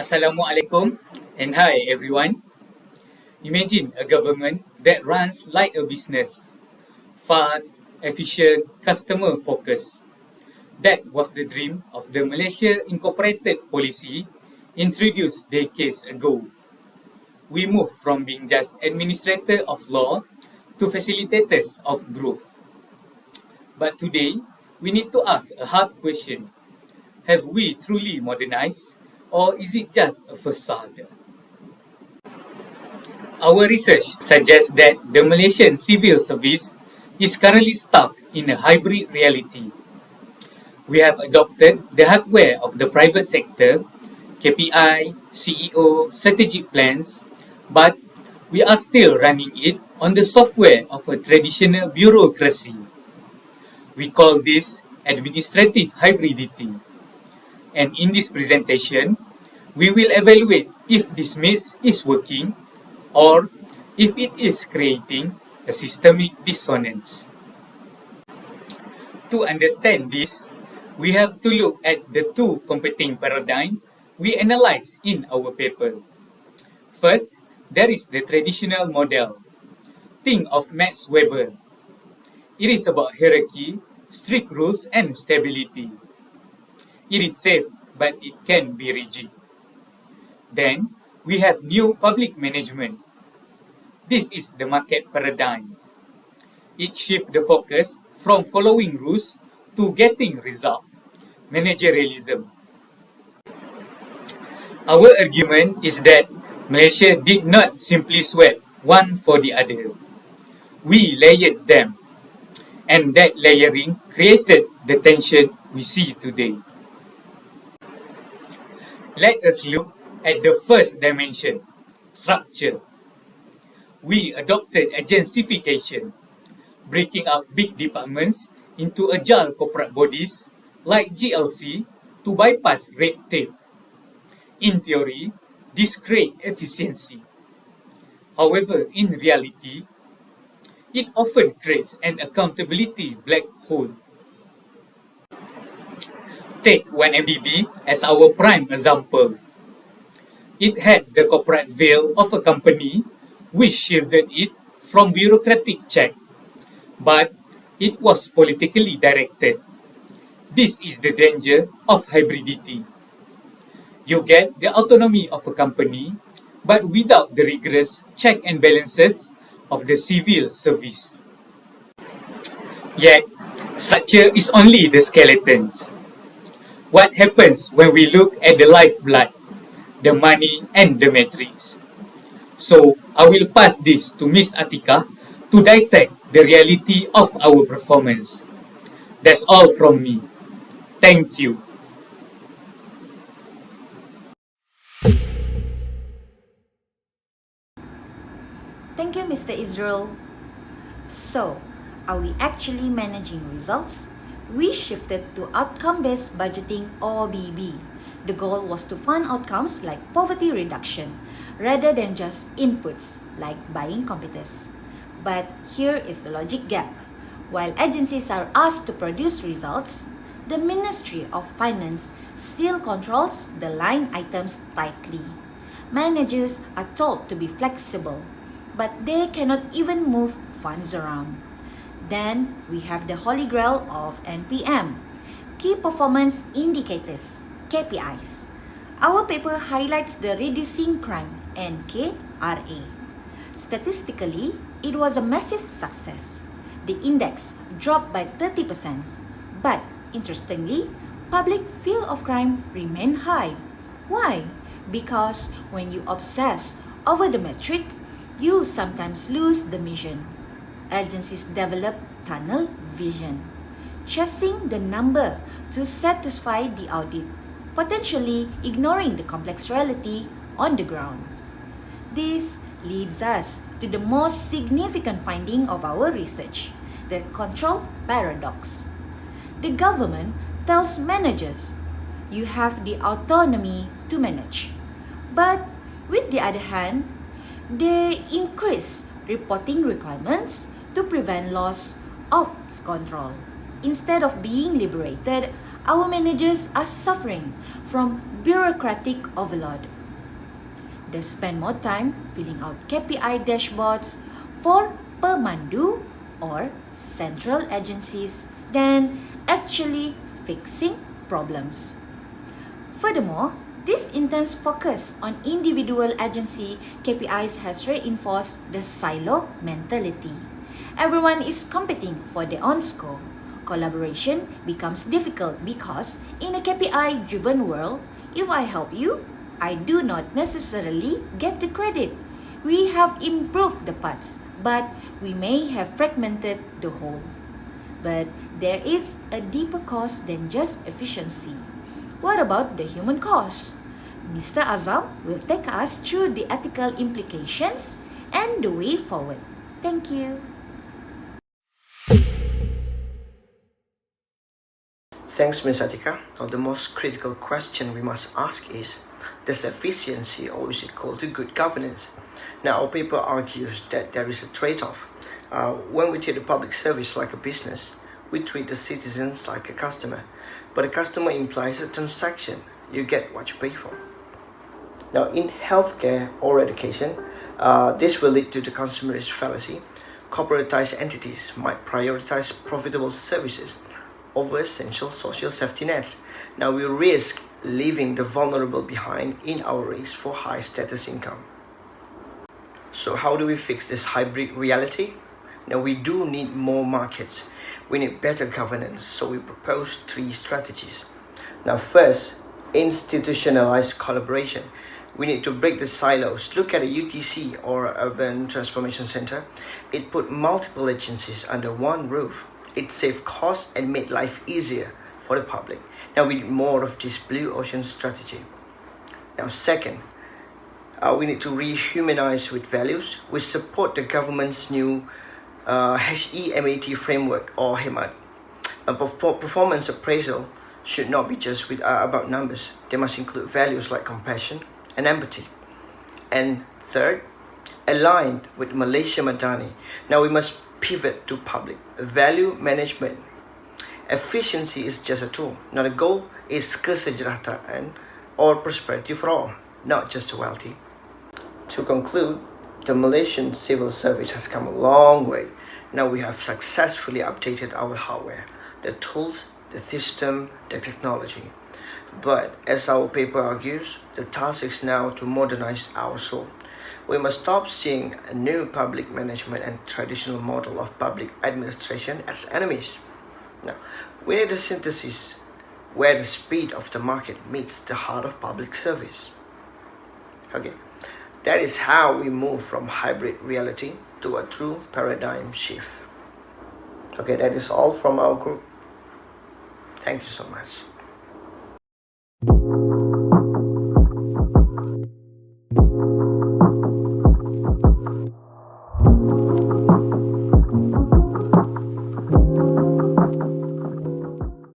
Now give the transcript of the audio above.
Assalamualaikum and hi everyone. Imagine a government that runs like a business. Fast, efficient, customer focused. That was the dream of the Malaysia Incorporated policy introduced decades ago. We moved from being just administrator of law to facilitators of growth. But today, we need to ask a hard question. Have we truly modernized, or is it just a facade? Our research suggests that the Malaysian civil service is currently stuck in a hybrid reality. We have adopted the hardware of the private sector, KPI, CEO, strategic plans, but we are still running it on the software of a traditional bureaucracy. We call this administrative hybridity. And in this presentation, we will evaluate if this mix is working or if it is creating a systemic dissonance. To understand this, we have to look at the two competing paradigms we analyze in our paper. First, there is the traditional model. Think of Max Weber. It is about hierarchy, strict rules, and stability. It is safe, but it can be rigid. Then, we have new public management. This is the market paradigm. It shifts the focus from following rules to getting results, managerialism. Our argument is that Malaysia did not simply sweat one for the other. We layered them, and that layering created the tension we see today. Let us look at the first dimension, structure. We adopted agencyfication, breaking up big departments into agile corporate bodies like GLC to bypass red tape. In theory, this creates efficiency. However, in reality, it often creates an accountability black hole. Take 1MDB as our prime example. It had the corporate veil of a company which shielded it from bureaucratic check, but it was politically directed. This is the danger of hybridity. You get the autonomy of a company, but without the rigorous check and balances of the civil service. Yet, structure is only the skeleton. What happens when we look at the lifeblood, the money and the metrics? So, I will pass this to Ms. ATIQAH to dissect the reality of our performance. That's all from me. Thank you. Thank you, Mr. IZRUL. So, are we actually managing results? We shifted to outcome-based budgeting or BB. The goal was to fund outcomes like poverty reduction rather than just inputs like buying computers. But here is the logic gap. While agencies are asked to produce results, the Ministry of Finance still controls the line items tightly. Managers are told to be flexible, but they cannot even move funds around. Then we have the holy grail of NPM, Key Performance Indicators, KPIs. Our paper highlights the Reducing Crime, NKRA. Statistically, it was a massive success. The index dropped by 30%, but interestingly, public fear of crime remained high. Why? Because when you obsess over the metric, you sometimes lose the mission. Agencies develop tunnel vision, chasing the number to satisfy the audit, potentially ignoring the complex reality on the ground. This leads us to the most significant finding of our research, the control paradox. The government tells managers, you have the autonomy to manage. But with the other hand, they increase reporting requirements to prevent loss of control. Instead of being liberated, our managers are suffering from bureaucratic overload. they spend more time filling out KPI dashboards for Pemandu or central agencies than actually fixing problems. Furthermore, this intense focus on individual agency KPIs has reinforced the silo mentality. Everyone is competing for their own score. Collaboration becomes difficult because in a KPI driven world, if I help you, I do not necessarily get the credit. We have improved the parts, but we may have fragmented the whole. But there is a deeper cause than just efficiency. What about the human cost? Mr. Azam will take us through the ethical implications and the way forward. Thank you. Thanks, Ms. ATIQAH. Now, the most critical question we must ask is, does efficiency always equal to good governance? Now, our paper argues that there is a trade-off. When we treat the public service like a business, we treat the citizens like a customer. But a customer implies a transaction. You get what you pay for. Now, in healthcare or education, this will lead to the consumerist fallacy. Corporatized entities might prioritize profitable services over essential social safety nets. Now we risk leaving the vulnerable behind in our race for high status income. So how do we fix this hybrid reality? Now we do need more markets. We need better governance, so we propose 3 strategies. Now first, institutionalized collaboration. We need to break the silos. Look at a UTC or Urban Transformation Center. It put multiple agencies under one roof. It saved costs and made life easier for the public. Now we need more of this blue ocean strategy. Now second, we need to rehumanize with values. We support the government's new HEMAT framework or HEMAT. Performance appraisal should not be just about numbers. They must include values like compassion and empathy. And third, aligned with Malaysia Madani. Now we must pivot to public value management. Efficiency is just a tool. Now the goal is kesejahteraan or prosperity for all, not just the wealthy. To conclude, the Malaysian civil service has come a long way. Now we have successfully updated our hardware, the tools, the system, the technology. But as our paper argues, the task is now to modernize our soul. We must stop seeing a new public management and traditional model of public administration as enemies. Now, we need a synthesis where the speed of the market meets the heart of public service. Okay, that is how we move from hybrid reality to a true paradigm shift. Okay, that is all from our group. Thank you so much.